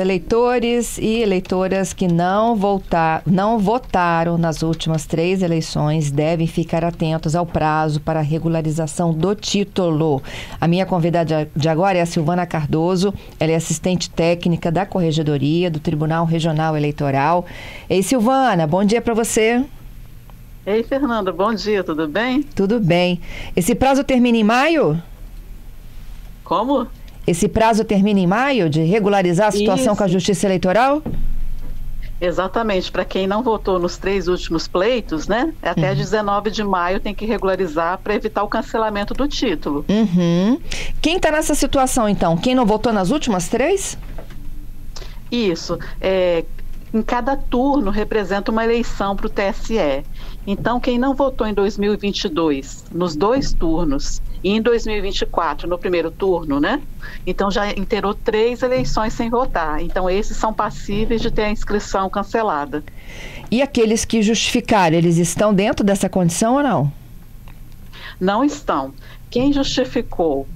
Eleitores e eleitoras que não votaram nas últimas 3 eleições devem ficar atentos ao prazo para a regularização do título. A minha convidada de agora é a Silvana Cardoso. Ela é assistente técnica da Corregedoria do Tribunal Regional Eleitoral. Ei, Silvana, bom dia para você. Ei, Fernanda, bom dia, tudo bem? Tudo bem. Esse prazo termina em maio? Como? Esse prazo termina em maio de regularizar a situação com a Justiça Eleitoral? Exatamente. Para quem não votou nos 3 últimos pleitos, né? Até 19 de maio tem que regularizar para evitar o cancelamento do título. Quem está nessa situação, então? Quem não votou nas últimas 3? Isso. Em cada turno representa uma eleição para o TSE. Então, quem não votou em 2022, nos 2 turnos, e em 2024, no primeiro turno, né? Então, já inteirou 3 eleições sem votar. Então, esses são passíveis de ter a inscrição cancelada. E aqueles que justificaram, eles estão dentro dessa condição ou não? Não estão. Quem justificou,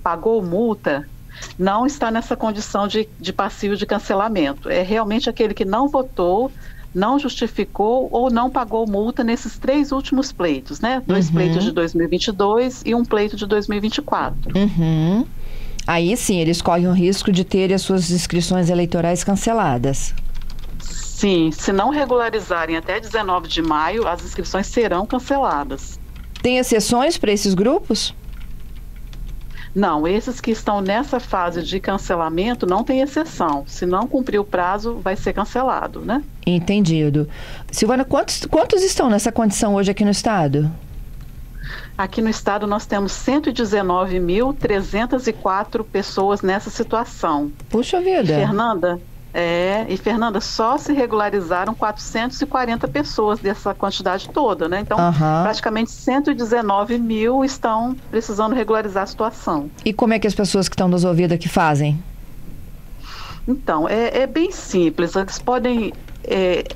pagou multa, não está nessa condição de passivo de cancelamento. É realmente aquele que não votou, não justificou ou não pagou multa nesses 3 últimos pleitos, né? 2 pleitos de 2022 e um pleito de 2024. Aí sim, eles correm o risco de ter as suas inscrições eleitorais canceladas. Sim, se não regularizarem até 19 de maio, as inscrições serão canceladas. Tem exceções para esses grupos? Não, esses que estão nessa fase de cancelamento não tem exceção. Se não cumprir o prazo, vai ser cancelado, né? Entendido. Silvana, quantos estão nessa condição hoje aqui no estado? Aqui no estado nós temos 119.304 pessoas nessa situação. Puxa vida. E Fernanda, só se regularizaram 440 pessoas dessa quantidade toda, né? Então, praticamente 119 mil estão precisando regularizar a situação. E como é que as pessoas que estão nos ouvindo aqui fazem? Então, é bem simples. Eles podem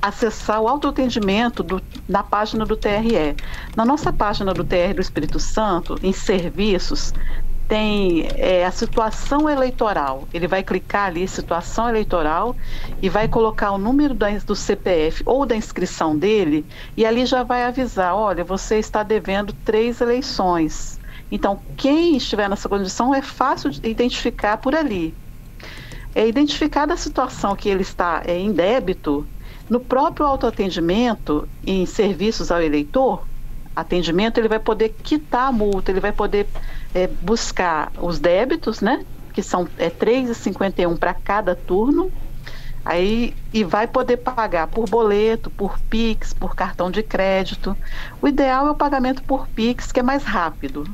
acessar o autoatendimento na página do TRE. Na nossa página do TRE do Espírito Santo, em serviços, tem a situação eleitoral. Ele vai clicar ali, situação eleitoral, e vai colocar o número do CPF ou da inscrição dele, e ali já vai avisar, olha, você está devendo 3 eleições. Então, quem estiver nessa condição é fácil de identificar por ali. Identificada a situação que ele está em débito, no próprio autoatendimento, em serviços ao eleitor, atendimento, ele vai poder quitar a multa, ele vai poder buscar os débitos, né, que são 3,51 para cada turno, aí, e vai poder pagar por boleto, por Pix, por cartão de crédito. O ideal é o pagamento por Pix, que é mais rápido.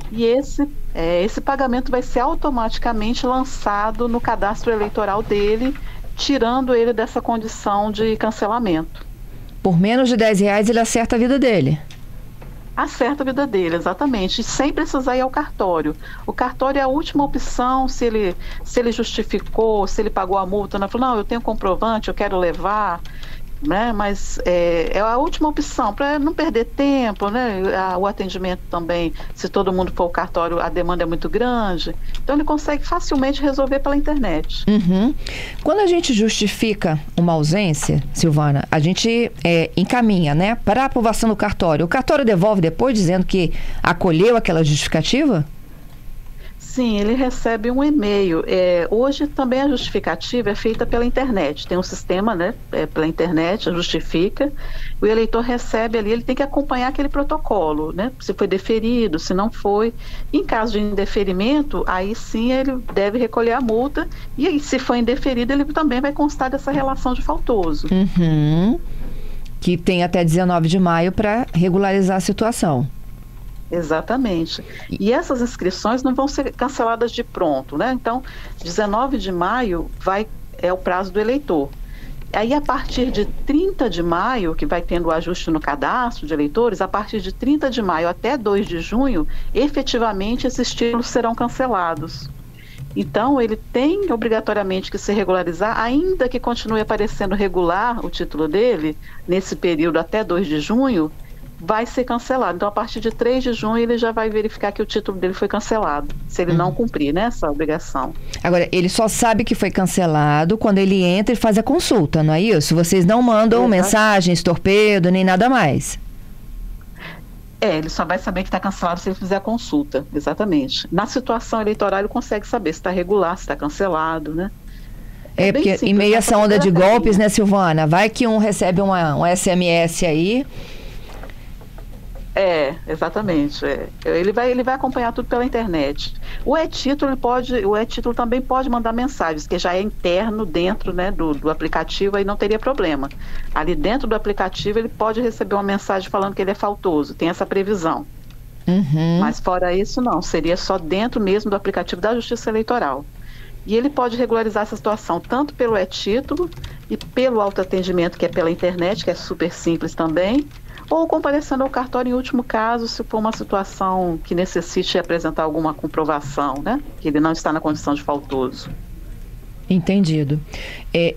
E esse pagamento vai ser automaticamente lançado no cadastro eleitoral dele, tirando ele dessa condição de cancelamento. Por menos de R$10 ele acerta a vida dele? Acerta a vida dele, exatamente, sem precisar ir ao cartório. O cartório é a última opção, se ele justificou, se ele pagou a multa, né? Falou, não, eu tenho comprovante, eu quero levar, né? Mas é a última opção, para não perder tempo, né? O atendimento também, se todo mundo for ao cartório, a demanda é muito grande, então ele consegue facilmente resolver pela internet. Quando a gente justifica uma ausência, Silvana, a gente encaminha, né, para a aprovação do cartório. O cartório devolve depois dizendo que acolheu aquela justificativa? Sim, ele recebe um e-mail. Hoje também a justificativa é feita pela internet. Tem um sistema, né? Pela internet, justifica. O eleitor recebe ali, ele tem que acompanhar aquele protocolo, né? Se foi deferido, se não foi. Em caso de indeferimento, aí sim ele deve recolher a multa. E aí, se for indeferido, ele também vai constar dessa relação de faltoso. Que tem até 19 de maio para regularizar a situação. Exatamente. E essas inscrições não vão ser canceladas de pronto, né? Então, 19 de maio é o prazo do eleitor. Aí, a partir de 30 de maio, que vai tendo o ajuste no cadastro de eleitores, a partir de 30 de maio até 2 de junho, efetivamente esses títulos serão cancelados. Então, ele tem obrigatoriamente que se regularizar, ainda que continue aparecendo regular o título dele, nesse período até 2 de junho, vai ser cancelado. Então, a partir de 3 de junho, ele já vai verificar que o título dele foi cancelado, se ele não cumprir, né, essa obrigação. Agora, ele só sabe que foi cancelado quando ele entra e faz a consulta, não é isso? Vocês não mandam mensagens, torpedo, nem nada mais. Ele só vai saber que está cancelado se ele fizer a consulta, exatamente. Na situação eleitoral, ele consegue saber se está regular, se está cancelado, né? Porque simples, em meio a essa onda de golpes, né, Silvana? Vai que um recebe um SMS aí. Exatamente. Ele vai acompanhar tudo pela internet. O e-título também pode mandar mensagens, que já é interno dentro, né, do aplicativo, aí não teria problema. Ali dentro do aplicativo ele pode receber uma mensagem falando que ele é faltoso, tem essa previsão. Mas fora isso não, seria só dentro mesmo do aplicativo da Justiça Eleitoral. E ele pode regularizar essa situação tanto pelo e-título e pelo autoatendimento, que é pela internet, que é super simples também, ou comparecendo ao cartório em último caso, se for uma situação que necessite apresentar alguma comprovação, né? Que ele não está na condição de faltoso. Entendido.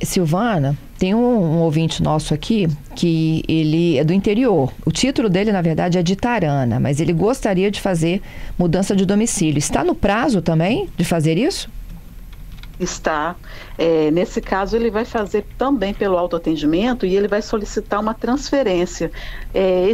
Silvana, tem um ouvinte nosso aqui que ele é do interior. O título dele, na verdade, é de Itarana, mas ele gostaria de fazer mudança de domicílio. Está no prazo também de fazer isso? Está. Nesse caso, ele vai fazer também pelo autoatendimento e ele vai solicitar uma transferência. É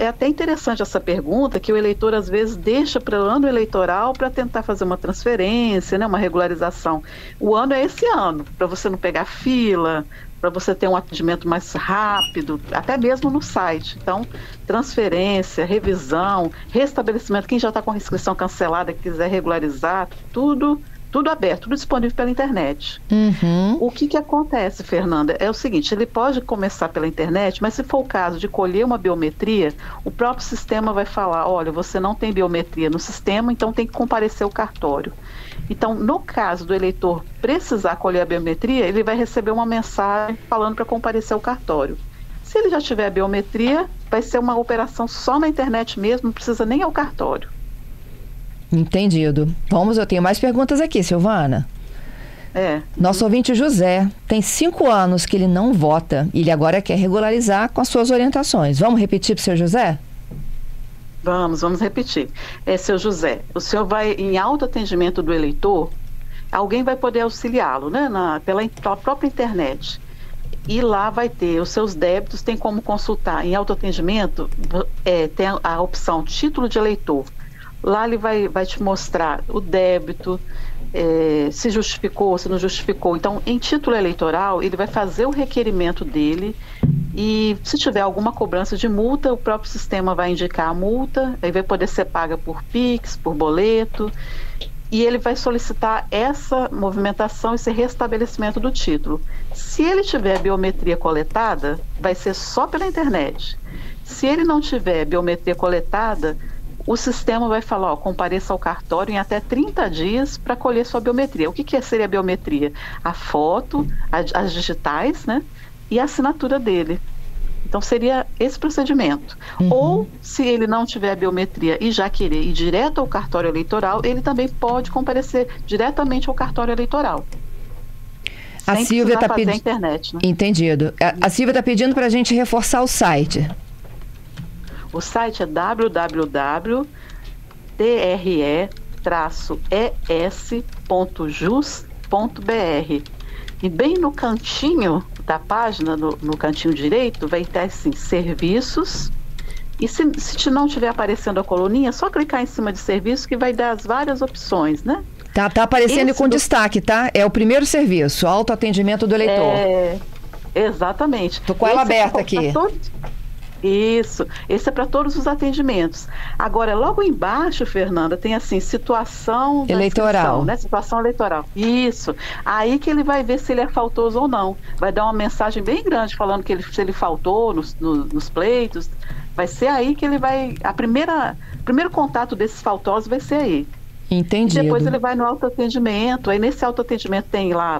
até interessante essa pergunta, que o eleitor às vezes deixa para o ano eleitoral para tentar fazer uma transferência, né, uma regularização. O ano é esse ano, para você não pegar fila, para você ter um atendimento mais rápido, até mesmo no site. Então, transferência, revisão, restabelecimento, quem já está com a inscrição cancelada, que quiser regularizar, tudo aberto, tudo disponível pela internet. O que acontece, Fernanda, é o seguinte, ele pode começar pela internet, mas se for o caso de colher uma biometria, o próprio sistema vai falar, olha, você não tem biometria no sistema, então tem que comparecer ao cartório. Então, no caso do eleitor precisar colher a biometria, ele vai receber uma mensagem falando para comparecer ao cartório. Se ele já tiver a biometria, vai ser uma operação só na internet mesmo, não precisa nem ao cartório. Entendido. Eu tenho mais perguntas aqui, Silvana. Nosso ouvinte José tem 5 anos que ele não vota e ele agora quer regularizar com as suas orientações. Vamos repetir para o seu José? Vamos repetir. Seu José, o senhor vai em autoatendimento do eleitor, alguém vai poder auxiliá-lo, né, pela própria internet. E lá vai ter os seus débitos, tem como consultar em autoatendimento, tem a opção título de eleitor. Lá ele vai te mostrar o débito, se justificou, se não justificou. Então, em título eleitoral, ele vai fazer o requerimento dele e se tiver alguma cobrança de multa, o próprio sistema vai indicar a multa, aí vai poder ser paga por Pix, por boleto, e ele vai solicitar essa movimentação, esse restabelecimento do título. Se ele tiver biometria coletada, vai ser só pela internet. Se ele não tiver biometria coletada, o sistema vai falar, compareça ao cartório em até 30 dias para colher sua biometria. O que seria a biometria? A foto, as digitais, né? E a assinatura dele. Então, seria esse procedimento. Ou, se ele não tiver a biometria e já querer ir direto ao cartório eleitoral, ele também pode comparecer diretamente ao cartório eleitoral. A Silvia está pedindo... internet, né? Entendido. A Silvia está pedindo para a gente reforçar o site. O site é www.tre-es.jus.br e bem no cantinho da página, no cantinho direito, vai ter assim, serviços, e se não estiver aparecendo a coluninha, é só clicar em cima de serviço que vai dar as várias opções, né? Tá aparecendo com destaque, tá? É o primeiro serviço, autoatendimento do eleitor. Exatamente. Tô com ela aberta aqui. Isso, esse é para todos os atendimentos. Agora, logo embaixo, Fernanda, tem assim, situação eleitoral, né? Situação eleitoral. Isso. Aí que ele vai ver se ele é faltoso ou não. Vai dar uma mensagem bem grande falando que se ele faltou nos pleitos. Vai ser aí que ele vai... primeiro contato desses faltosos vai ser aí. Entendido. E depois ele vai no autoatendimento. Aí nesse autoatendimento tem lá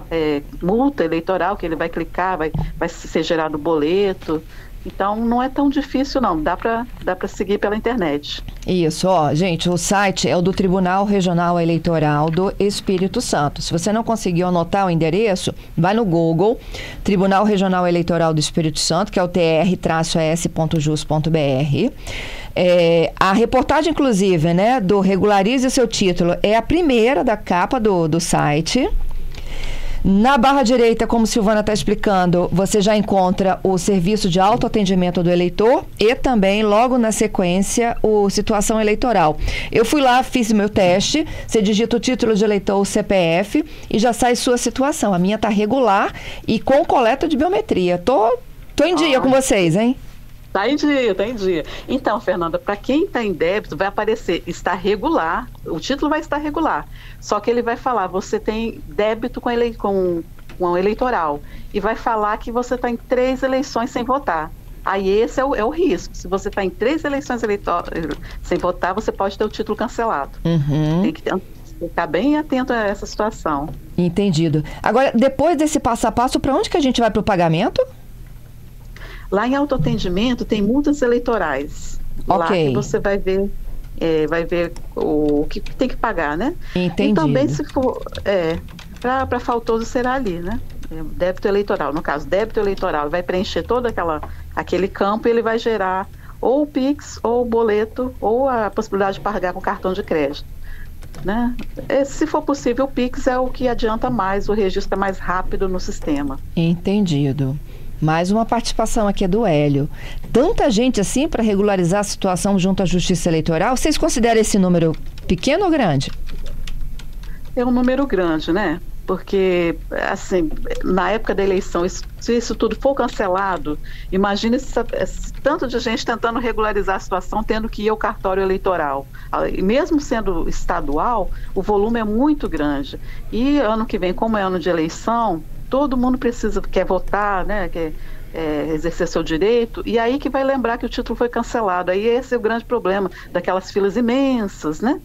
multa eleitoral, que ele vai clicar, vai ser gerado o boleto. Então, não é tão difícil, não. Dá para seguir pela internet. Isso, ó, gente, o site é o do Tribunal Regional Eleitoral do Espírito Santo. Se você não conseguiu anotar o endereço, vai no Google, Tribunal Regional Eleitoral do Espírito Santo, que é o tr-es.jus.br. A reportagem, inclusive, né, do Regularize Seu Título, é a primeira da capa do site. Na barra direita, como Silvana está explicando, você já encontra o serviço de autoatendimento do eleitor e também, logo na sequência, o situação eleitoral. Eu fui lá, fiz meu teste, você digita o título de eleitor, o CPF, e já sai sua situação. A minha está regular e com coleta de biometria. Tô em dia com vocês, hein? Está em dia, está em dia. Então, Fernanda, para quem está em débito, vai aparecer, está regular, o título vai estar regular, só que ele vai falar, você tem débito com o eleitoral, e vai falar que você está em 3 eleições sem votar. Aí esse é o risco. Se você está em 3 eleições sem votar, você pode ter o título cancelado. Tem que ficar bem atento a essa situação. Entendido. Agora, depois desse passo a passo, para onde que a gente vai para o pagamento? Lá em autoatendimento tem multas eleitorais. Lá que você vai ver o que tem que pagar, né? Entendido. E também, se for para faltoso, será ali, né? Débito eleitoral. No caso, débito eleitoral, vai preencher todo aquele campo e ele vai gerar ou o Pix, ou o boleto, ou a possibilidade de pagar com cartão de crédito. Né? Se for possível, o Pix é o que adianta mais, o registro é mais rápido no sistema. Entendido. Mais uma participação aqui do Hélio. Tanta gente assim para regularizar a situação junto à Justiça Eleitoral, vocês consideram esse número pequeno ou grande? É um número grande, né? Porque, assim, na época da eleição, se isso tudo for cancelado, imagina esse tanto de gente tentando regularizar a situação, tendo que ir ao cartório eleitoral. E mesmo sendo estadual, o volume é muito grande. E ano que vem, como é ano de eleição, todo mundo quer votar, né? Quer exercer seu direito, e aí que vai lembrar que o título foi cancelado. Aí esse é o grande problema, daquelas filas imensas, né?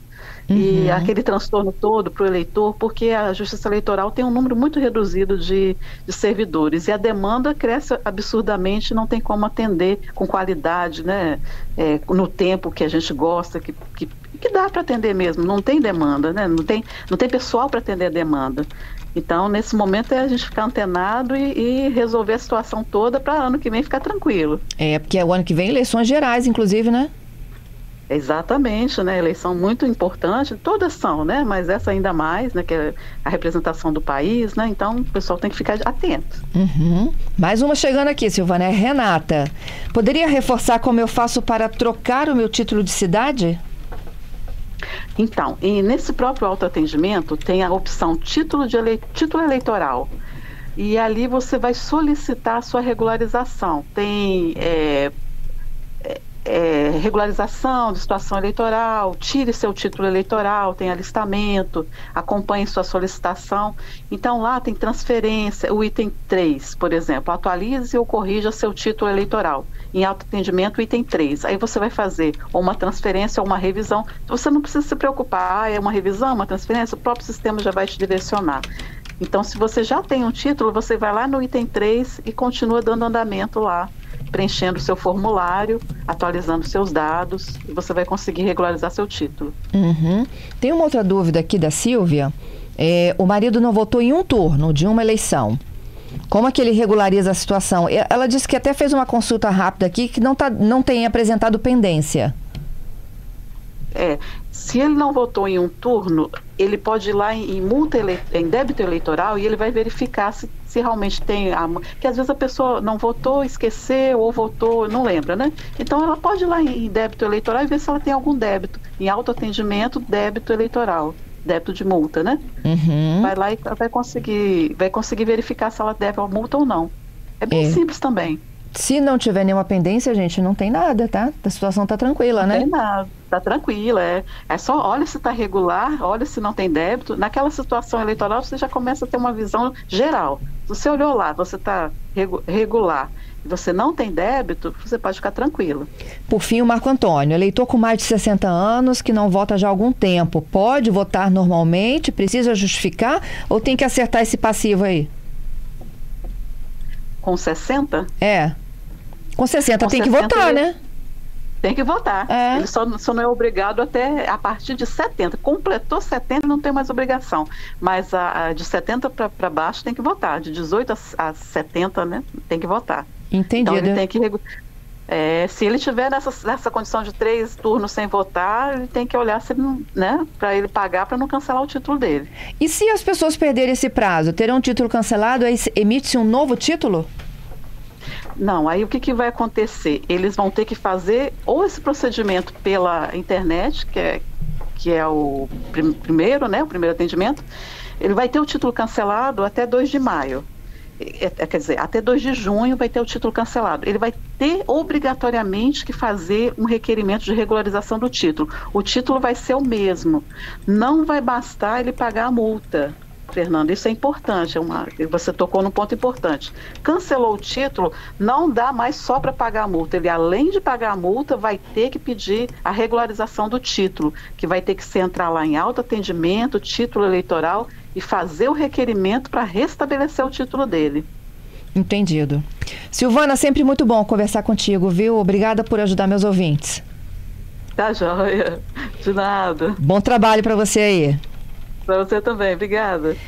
E aquele transtorno todo para o eleitor, porque a Justiça Eleitoral tem um número muito reduzido de servidores, e a demanda cresce absurdamente, não tem como atender com qualidade, né? No tempo que a gente gosta, que dá para atender mesmo, não tem demanda, né? Não tem pessoal para atender a demanda. Então, nesse momento, é a gente ficar antenado e resolver a situação toda para ano que vem ficar tranquilo. Porque o ano que vem eleições gerais, inclusive, né? Exatamente, né? Eleição muito importante, todas são, né? Mas essa ainda mais, né? Que é a representação do país, né? Então, o pessoal tem que ficar atento. Mais uma chegando aqui, Silvana, é Renata. Poderia reforçar como eu faço para trocar o meu título de cidade? Então, e nesse próprio autoatendimento tem a opção título eleitoral. E ali você vai solicitar a sua regularização. Tem regularização de situação eleitoral, tire seu título eleitoral, tem alistamento, acompanhe sua solicitação. Então lá tem transferência, o item 3, por exemplo, atualize ou corrija seu título eleitoral. Em autoatendimento, item 3. Aí você vai fazer ou uma transferência ou uma revisão. Você não precisa se preocupar, é uma revisão, uma transferência, o próprio sistema já vai te direcionar. Então, se você já tem um título, você vai lá no item 3 e continua dando andamento lá, preenchendo o seu formulário, atualizando seus dados, e você vai conseguir regularizar seu título. Tem uma outra dúvida aqui da Silvia. O marido não votou em um turno de uma eleição. Como é que ele regulariza a situação? Ela disse que até fez uma consulta rápida aqui que não tem apresentado pendência. Se ele não votou em um turno, ele pode ir lá em débito eleitoral e ele vai verificar se realmente tem... que às vezes a pessoa não votou, esqueceu, ou votou, não lembra, né? Então ela pode ir lá em débito eleitoral e ver se ela tem algum débito. Em autoatendimento, débito eleitoral. Débito de multa, né? Vai lá e vai conseguir verificar se ela deve a multa ou não. É bem simples também. Se não tiver nenhuma pendência, gente, não tem nada, tá? A situação tá tranquila, né? Não tem nada, tá tranquila, É só olha se tá regular, olha se não tem débito. Naquela situação eleitoral, você já começa a ter uma visão geral. Se você olhou lá, você tá regular e você não tem débito, você pode ficar tranquilo. Por fim, o Marco Antônio, eleitor com mais de 60 anos, que não vota já há algum tempo, pode votar normalmente? Precisa justificar ou tem que acertar esse passivo aí? Com 60? Com 60 Com tem que 60 votar, ele- né? Tem que votar. É. Ele só não é obrigado até a partir de 70. Completou 70, não tem mais obrigação. Mas a de 70 para baixo tem que votar. De 18 a 70, né, tem que votar. Entendido. Então ele tem que... se ele tiver nessa condição de 3 turnos sem votar, ele tem que olhar se ele não, né, para ele pagar para não cancelar o título dele. E se as pessoas perderem esse prazo, terão um título cancelado, aí emite-se um novo título? Não, aí o que vai acontecer? Eles vão ter que fazer ou esse procedimento pela internet, que é o primeiro, né, o primeiro atendimento. Ele vai ter o título cancelado até 2 de maio. Quer dizer, até 2 de junho vai ter o título cancelado. Ele vai ter obrigatoriamente que fazer um requerimento de regularização do título. O título vai ser o mesmo. Não vai bastar ele pagar a multa. Fernando, isso é importante, você tocou num ponto importante. Cancelou o título, não dá mais só para pagar a multa. Ele, além de pagar a multa, vai ter que pedir a regularização do título, que vai ter que se entrar lá em autoatendimento, título eleitoral, e fazer o requerimento para restabelecer o título dele. Entendido. Silvana, sempre muito bom conversar contigo, viu? Obrigada por ajudar meus ouvintes. Tá joia, de nada. Bom trabalho para você aí. Para você também, obrigada.